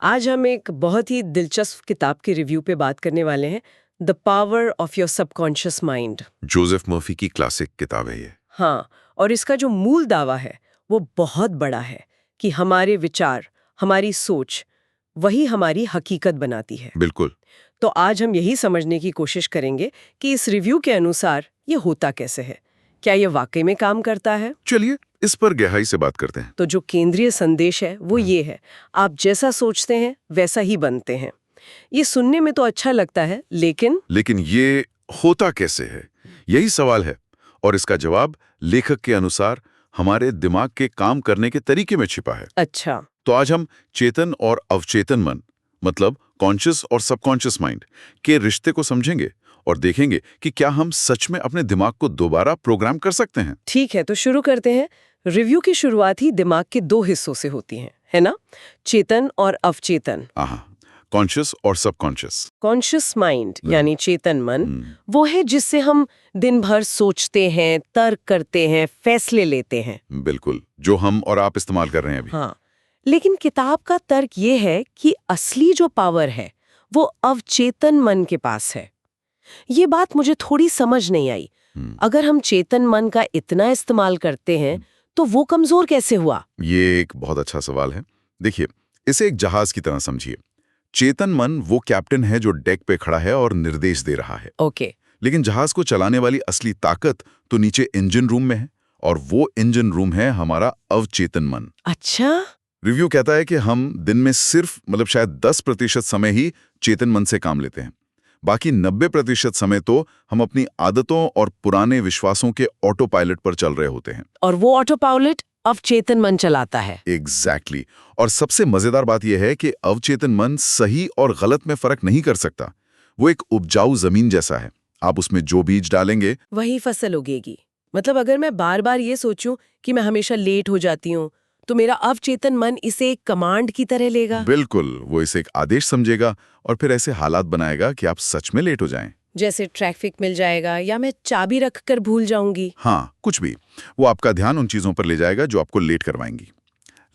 आज हम एक बहुत ही दिलचस्प किताब के रिव्यू पे बात करने वाले हैं, the power of your subconscious mind. Joseph Murphy की क्लासिक किताब है ये। हाँ, और इसका जो मूल दावा है वो बहुत बड़ा है कि हमारे विचार, हमारी सोच, वही हमारी हकीकत बनाती है। बिल्कुल। तो आज हम यही समझने की कोशिश करेंगे कि इस रिव्यू के अनुसार ये होता कैसे है, क्या ये वाकई में काम करता है। चलिए इस पर गहराई से बात करते हैं। तो जो केंद्रीय संदेश है वो ये है, आप जैसा सोचते हैं वैसा ही बनते हैं। ये सुनने में तो अच्छा लगता है, लेकिन ये होता कैसे है, यही सवाल है। और इसका जवाब लेखक के अनुसार हमारे दिमाग के काम करने के तरीके में छिपा है। अच्छा, तो आज हम चेतन और अवचेतन मन, मतलब कॉन्शियस और सबकॉन्शियस माइंड के रिश्ते को समझेंगे और देखेंगे कि क्या हम सच में अपने दिमाग को दोबारा प्रोग्राम कर सकते हैं। ठीक है, तो शुरू करते हैं। रिव्यू की शुरुआत ही दिमाग के दो हिस्सों से होती है ना? चेतन और अवचेतन। कॉन्शियस और सबकॉन्शियस। कॉन्शियस माइंड यानी चेतन मन वो है जिससे हम दिन भर सोचते हैं, तर्क करते हैं, फैसले लेते हैं। बिल्कुल, जो हम और आप इस्तेमाल कर रहे हैं अभी। हाँ, लेकिन किताब का तर्क ये है कि असली जो पावर है वो अवचेतन मन के पास है। ये बात मुझे थोड़ी समझ नहीं आई। अगर हम चेतन मन का इतना इस्तेमाल करते हैं तो वो कमजोर कैसे हुआ? ये एक बहुत अच्छा सवाल है। देखिए, इसे एक जहाज की तरह समझिए। चेतन मन वो कैप्टन है जो डेक पे खड़ा है और निर्देश दे रहा है। ओके। लेकिन जहाज को चलाने वाली असली ताकत तो नीचे इंजन रूम में है, और वो इंजन रूम है हमारा अवचेतन मन। अच्छा। रिव्यू कहता है कि हम दिन में सिर्फ शायद 10% समय ही चेतन मन से काम लेते हैं। बाकी 90% समय तो हम अपनी आदतों और पुराने विश्वासों के ऑटो पायलट पर चल रहे होते हैं। और वो ऑटो पायलट अवचेतन मन चलाता है। एग्जैक्टली। और सबसे मजेदार बात यह है कि अवचेतन मन सही और गलत में फर्क नहीं कर सकता। वो एक उपजाऊ जमीन जैसा है, आप उसमें जो बीज डालेंगे वही फसल उगेगी। मतलब अगर मैं बार बार ये सोचूं कि मैं हमेशा लेट हो जाती हूँ तो मेरा अवचेतन मन इसे एक कमांड की तरह लेगा। बिल्कुल, वो इसे एक आदेश समझेगा और फिर ऐसे हालात बनाएगा कि आप सच में लेट हो जाएं। जैसे ट्रैफिक मिल जाएगा या मैं चाबी रखकर भूल जाऊंगी। हाँ, कुछ भी। वो आपका ध्यान उन चीजों पर ले जाएगा जो आपको लेट करवाएंगी।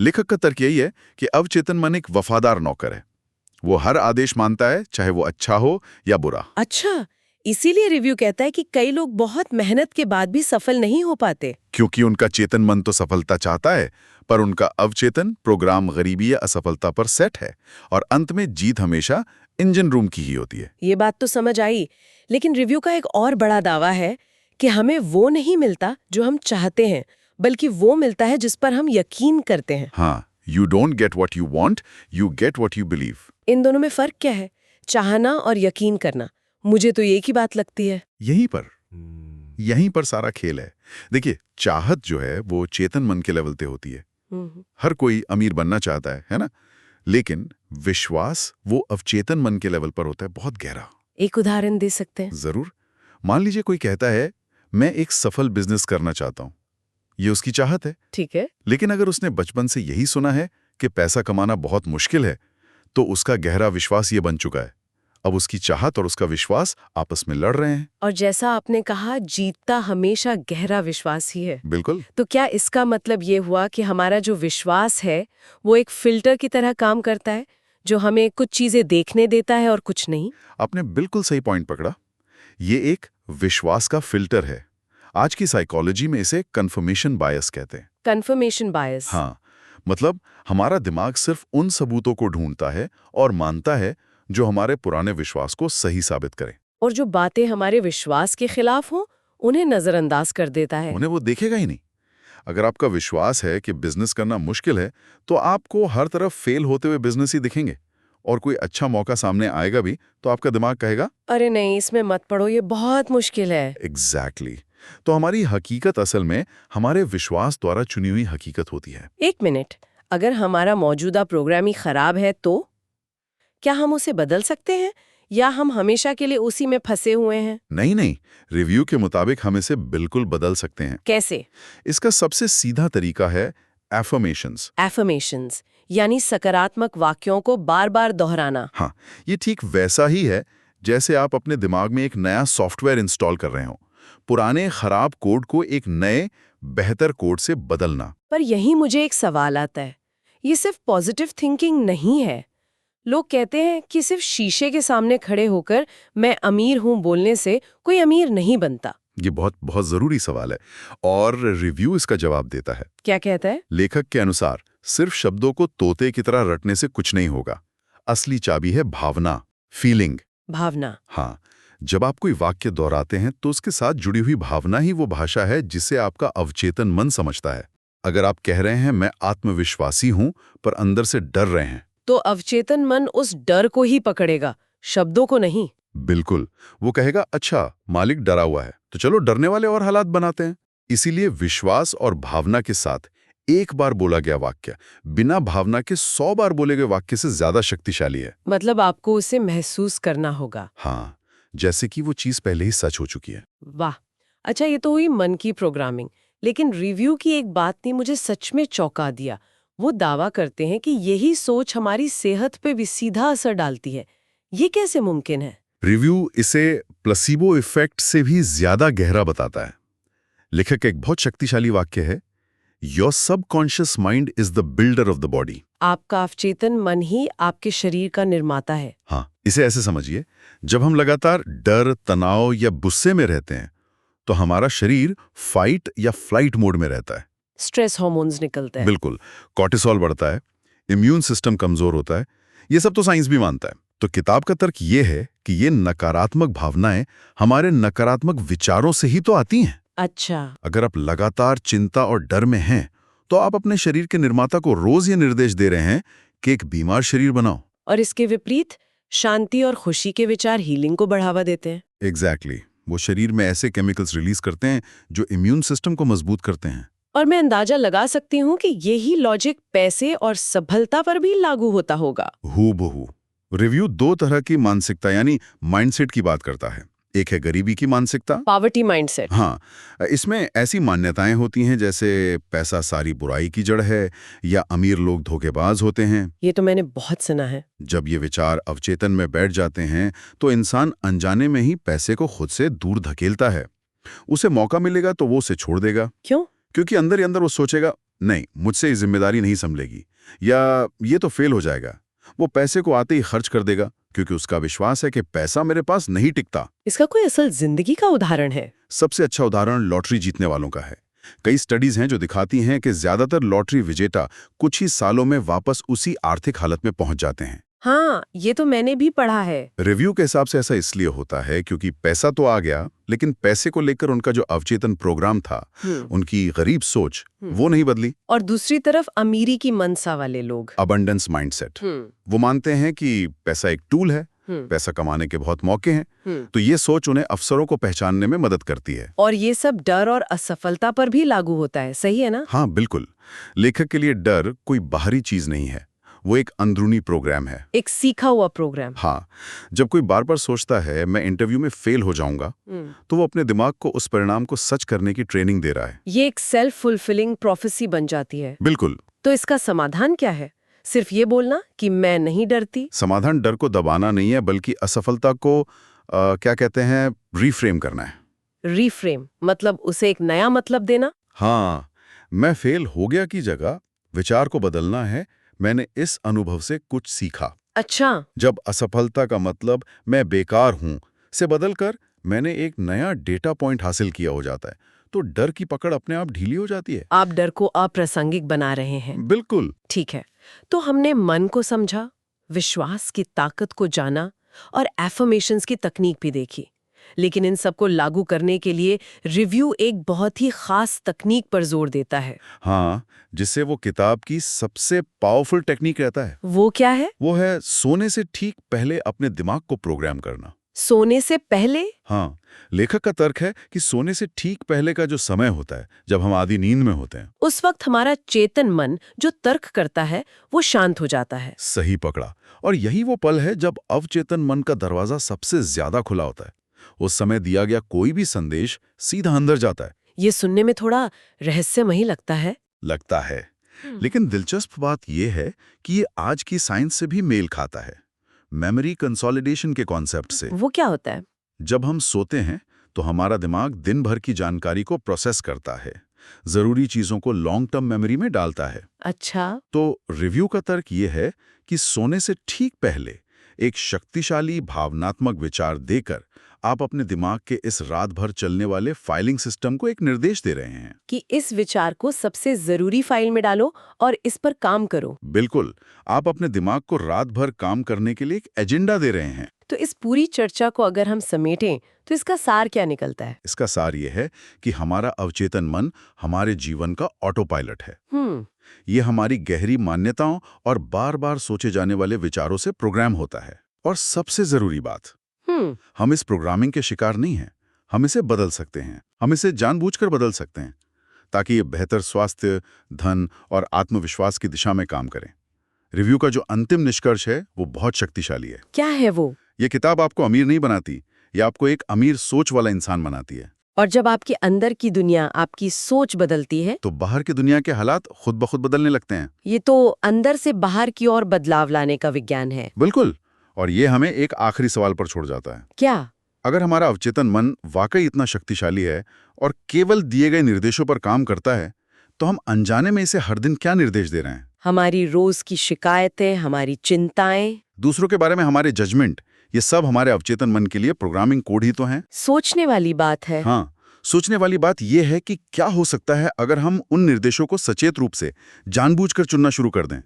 लेखक का तर्क यही है कि अवचेतन मन एक वफादार नौकर है। वो हर आदेश मानता है, चाहे वो अच्छा हो या बुरा। अच्छा, इसीलिए रिव्यू कहता है कि कई लोग बहुत मेहनत के बाद भी सफल नहीं हो पाते। क्योंकि उनका चेतन मन तो सफलता चाहता है, पर उनका अवचेतन प्रोग्राम गरीबी या असफलता पर सेट है, और अंत में जीत हमेशा इंजन रूम की ही होती है। ये बात तो समझ आई, लेकिन रिव्यू का एक और बड़ा दावा है कि हमें वो नहीं मिलता जो हम चाहते हैं, बल्कि वो मिलता है जिस पर हम यकीन करते हैं। हाँ, you don't get what you want, you get what you believe. इन दोनों में फर्क क्या है? चाहना और यकीन करना। मुझे तो एक ही बात लगती है। यहीं पर सारा खेल है। देखिए, चाहत जो है वो चेतन मन के लेवल पे होती है। हर कोई अमीर बनना चाहता है ना? लेकिन विश्वास वो अवचेतन मन के लेवल पर होता है, बहुत गहरा। एक उदाहरण दे सकते हैं? जरूर। मान लीजिए कोई कहता है, मैं एक सफल बिजनेस करना चाहता हूं। ये उसकी चाहत है। ठीक है। लेकिन अगर उसने बचपन से यही सुना है कि पैसा कमाना बहुत मुश्किल है, तो उसका गहरा विश्वास ये बन चुका है। अब उसकी चाहत और उसका विश्वास आपस में लड़ रहे हैं। और जैसा आपने कहा, जीतता हमेशा गहरा विश्वास ही है। बिल्कुल। तो क्या इसका मतलब ये हुआ कि हमारा जो विश्वास है वो एक फिल्टर की तरह काम करता है, जो हमें कुछ चीजें देखने देता है और कुछ नहीं? आपने बिल्कुल सही पॉइंट पकड़ा। ये एक विश्वास का फिल्टर है। आज की साइकोलॉजी में इसे कंफर्मेशन बायस कहते हैं। Confirmation bias. हाँ, मतलब हमारा दिमाग सिर्फ उन सबूतों को ढूंढता है और मानता है जो हमारे पुराने विश्वास को सही साबित करें। और जो बातें हमारे विश्वास के खिलाफ हों, उन्हें नजरअंदाज कर देता है। उन्हें वो देखेगा ही नहीं। अगर आपका विश्वास है कि बिजनेस करना मुश्किल है, तो आपको हर तरफ फेल होते हुए बिजनेस ही दिखेंगे, और कोई अच्छा मौका सामने आएगा भी तो आपका दिमाग कहेगा, अरे नहीं, इसमें मत पड़ो, ये बहुत मुश्किल है। एग्जैक्टली। तो हमारी हकीकत असल में हमारे विश्वास द्वारा चुनी हुई हकीकत होती है। एक मिनट, अगर हमारा मौजूदा प्रोग्राम ही खराब है तो क्या हम उसे बदल सकते हैं, या हम हमेशा के लिए उसी में फंसे हुए हैं? नहीं, रिव्यू के मुताबिक हम इसे बिल्कुल बदल सकते हैं। कैसे? इसका सबसे सीधा तरीका है एफर्मेशंस। एफर्मेशंस यानी सकारात्मक वाक्यों को बार बार दोहराना। हाँ, ये ठीक वैसा ही है जैसे आप अपने दिमाग में एक नया सॉफ्टवेयर इंस्टॉल कर रहे हो। पुराने खराब कोड को एक नए बेहतर कोड से बदलना। पर यही मुझे एक सवाल आता है, ये सिर्फ पॉजिटिव थिंकिंग नहीं है। लोग कहते हैं कि सिर्फ शीशे के सामने खड़े होकर मैं अमीर हूं बोलने से कोई अमीर नहीं बनता। ये बहुत बहुत जरूरी सवाल है और रिव्यू इसका जवाब देता है। क्या कहता है? लेखक के अनुसार सिर्फ शब्दों को तोते की तरह रटने से कुछ नहीं होगा। असली चाबी है भावना, फीलिंग। भावना। हाँ, जब आप कोई वाक्य दोहराते हैं तो उसके साथ जुड़ी हुई भावना ही वो भाषा है जिसे आपका अवचेतन मन समझता है। अगर आप कह रहे हैं मैं आत्मविश्वासी हूं पर अंदर से डर रहे हैं, तो अवचेतन मन उस डर को ही पकड़ेगा, शब्दों को नहीं। बिल्कुल। वो कहेगा अच्छा मालिक डरा हुआ है तो चलो डरने वाले और हालात बनाते हैं। इसीलिए विश्वास और भावना के साथ एक बार बोला गया वाक्य बिना भावना के 100 बार बोले गए वाक्य से ज्यादा शक्तिशाली है। मतलब आपको उसे महसूस करना होगा। हाँ, जैसे कि वो चीज पहले ही सच हो चुकी है। वाह। अच्छा, ये तो हुई मन की प्रोग्रामिंग, लेकिन रिव्यू की एक बात ने मुझे सच में चौंका दिया। वो दावा करते हैं कि यही सोच हमारी सेहत पे भी सीधा असर डालती है। ये कैसे मुमकिन है? रिव्यू इसे प्लेसिबो इफेक्ट से भी ज्यादा गहरा बताता है। लेखक का एक बहुत शक्तिशाली वाक्य है, your subconscious mind is the builder of the body. आपका अवचेतन मन ही आपके शरीर का निर्माता है। हाँ, इसे ऐसे समझिए, जब हम लगातार डर, तनाव या गुस्से में रहते हैं तो हमारा शरीर फाइट या फ्लाइट मोड में रहता है। स्ट्रेस हार्मोन्स निकलते हैं। बिल्कुल, कॉर्टिसोल बढ़ता है, इम्यून सिस्टम कमजोर होता है। ये सब तो साइंस भी मानता है। तो किताब का तर्क ये है कि ये नकारात्मक भावनाएं हमारे नकारात्मक विचारों से ही तो आती हैं। अच्छा। अगर आप लगातार चिंता और डर में हैं तो आप अपने शरीर के निर्माता को रोज ये निर्देश दे रहे हैं कि एक बीमार शरीर बनाओ। और इसके विपरीत शांति और खुशी के विचार हीलिंग को बढ़ावा देते हैं। एग्जैक्टली, वो शरीर में ऐसे केमिकल्स रिलीज करते हैं जो इम्यून सिस्टम को मजबूत करते हैं। और मैं अंदाजा लगा सकती हूँ कि यही लॉजिक पैसे और सफलता पर भी लागू होता होगा। हूबहू। रिव्यू दो तरह की मानसिकता यानी माइंडसेट की बात करता है। एक है गरीबी की मानसिकता, पॉवर्टी माइंडसेट। हाँ, इसमें ऐसी मान्यताएं होती हैं जैसे पैसा सारी बुराई की जड़ है या अमीर लोग धोखेबाज होते हैं। ये तो मैंने बहुत सुना है। जब ये विचार अवचेतन में बैठ जाते हैं तो इंसान अनजाने में ही पैसे को खुद से दूर धकेलता है। उसे मौका मिलेगा तो वो उसे छोड़ देगा। क्यों? क्योंकि अंदर ही अंदर वो सोचेगा नहीं, मुझसे ये जिम्मेदारी नहीं संभलेगी या ये तो फेल हो जाएगा। वो पैसे को आते ही खर्च कर देगा क्योंकि उसका विश्वास है कि पैसा मेरे पास नहीं टिकता। इसका कोई असल जिंदगी का उदाहरण है? सबसे अच्छा उदाहरण लॉटरी जीतने वालों का है। कई स्टडीज हैं जो दिखाती हैं कि ज्यादातर लॉटरी विजेता कुछ ही सालों में वापस उसी आर्थिक हालत में पहुंच जाते हैं। हाँ, ये तो मैंने भी पढ़ा है। रिव्यू के हिसाब से ऐसा इसलिए होता है क्योंकि पैसा तो आ गया, लेकिन पैसे को लेकर उनका जो अवचेतन प्रोग्राम था, उनकी गरीब सोच, वो नहीं बदली। और दूसरी तरफ अमीरी की मनसा वाले लोग, अबंडेंस माइंडसेट, वो मानते हैं कि पैसा एक टूल है, पैसा कमाने के बहुत मौके हैं, तो ये सोच उन्हें अवसरों को पहचानने में मदद करती है। और ये सब डर और असफलता पर भी लागू होता है, सही है ना? हाँ बिल्कुल। लेखक के लिए डर कोई बाहरी चीज नहीं है, वो एक अंदरूनी प्रोग्राम है, एक सीखा हुआ प्रोग्राम। हाँ, जब कोई बार बार सोचता है मैं इंटरव्यू में फेल हो जाऊंगा, तो वो अपने दिमाग को उस परिणाम को सच करने की ट्रेनिंग दे रहा है। ये एक सेल्फ फुलफिलिंग प्रोफेसी बन जाती है। बिल्कुल। तो इसका समाधान क्या है? सिर्फ ये बोलना कि मैं नहीं डरती? समाधान डर को दबाना नहीं है, बल्कि असफलता को क्या कहते हैं, रिफ्रेम करना है। रिफ्रेम मतलब उसे एक नया मतलब देना? हाँ, मैं फेल हो गया की जगह विचार को बदलना है, मैंने इस अनुभव से कुछ सीखा। अच्छा। जब असफलता का मतलब मैं बेकार हूं से बदलकर मैंने एक नया डेटा पॉइंट हासिल किया हो जाता है, तो डर की पकड़ अपने आप ढीली हो जाती है। आप डर को अप्रासंगिक बना रहे हैं। बिल्कुल। ठीक है, तो हमने मन को समझा, विश्वास की ताकत को जाना और एफर्मेशंस की तकनीक भी देखी। लेकिन इन सबको लागू करने के लिए रिव्यू एक बहुत ही खास तकनीक पर जोर देता है। हाँ, जिससे वो किताब की सबसे पावरफुल टेक्निक रहता है। वो क्या है? वो है सोने से ठीक पहले अपने दिमाग को प्रोग्राम करना। सोने से पहले? हाँ, लेखक का तर्क है कि सोने से ठीक पहले का जो समय होता है जब हम आधी नींद में होते हैं, उस वक्त हमारा चेतन मन जो तर्क करता है वो शांत हो जाता है। सही पकड़ा। और यही वो पल है जब अवचेतन मन का दरवाजा सबसे ज्यादा खुला होता है। उस समय दिया गया कोई भी संदेश सीधा अंदर जाता है। ये सुनने में थोड़ा रहस्यमयी लगता है। लेकिन दिलचस्प बात यह है कि ये आज की साइंस से भी मेल खाता है, मेमोरी कंसोलिडेशन के कॉन्सेप्ट से। वो क्या होता है? जब हम सोते हैं तो हमारा दिमाग दिन भर की जानकारी को प्रोसेस करता है, जरूरी चीजों को लॉन्ग टर्म मेमोरी में डालता है। अच्छा। तो रिव्यू का तर्क ये है कि सोने से ठीक पहले एक शक्तिशाली भावनात्मक विचार देकर आप अपने दिमाग के इस रात भर चलने वाले फाइलिंग सिस्टम को एक निर्देश दे रहे हैं कि इस विचार को सबसे जरूरी फाइल में डालो और इस पर काम करो। बिल्कुल, आप अपने दिमाग को रात भर काम करने के लिए एक एजेंडा दे रहे हैं। तो इस पूरी चर्चा को अगर हम समेटें तो इसका सार क्या निकलता है? इसका सार ये है कि हमारा अवचेतन मन हमारे जीवन का ऑटो पायलट है। ये हमारी गहरी मान्यताओं और बार बार सोचे जाने वाले विचारों से प्रोग्राम होता है। और सबसे जरूरी बात, हम इस प्रोग्रामिंग के शिकार नहीं हैं। हम इसे बदल सकते हैं, हम इसे जानबूझकर बदल सकते हैं ताकि ये बेहतर स्वास्थ्य, धन और आत्मविश्वास की दिशा में काम करें। रिव्यू का जो अंतिम निष्कर्ष है वो बहुत शक्तिशाली है। क्या है वो? ये किताब आपको अमीर नहीं बनाती, ये आपको एक अमीर सोच वाला इंसान बनाती है। और जब आपके अंदर की दुनिया, आपकी सोच बदलती है तो बाहर की दुनिया के हालात खुद ब खुद बदलने लगते हैं। ये तो अंदर से बाहर की ओर बदलाव लाने का विज्ञान है। बिल्कुल। और ये हमें एक आखिरी सवाल पर छोड़ जाता है। क्या? अगर हमारा अवचेतन मन वाकई इतना शक्तिशाली है और केवल दिए गए निर्देशों पर काम करता है, तो हम अनजाने में इसे हर दिन क्या निर्देश दे रहे हैं? हमारी रोज की शिकायतें, हमारी चिंताएं, दूसरों के बारे में हमारे जजमेंट, ये सब हमारे अवचेतन मन के लिए प्रोग्रामिंग कोड ही तो हैं। सोचने वाली बात है। हाँ, सोचने वाली बात यह है कि क्या हो सकता है अगर हम उन निर्देशों को सचेत रूप से जानबूझकर चुनना शुरू कर दें।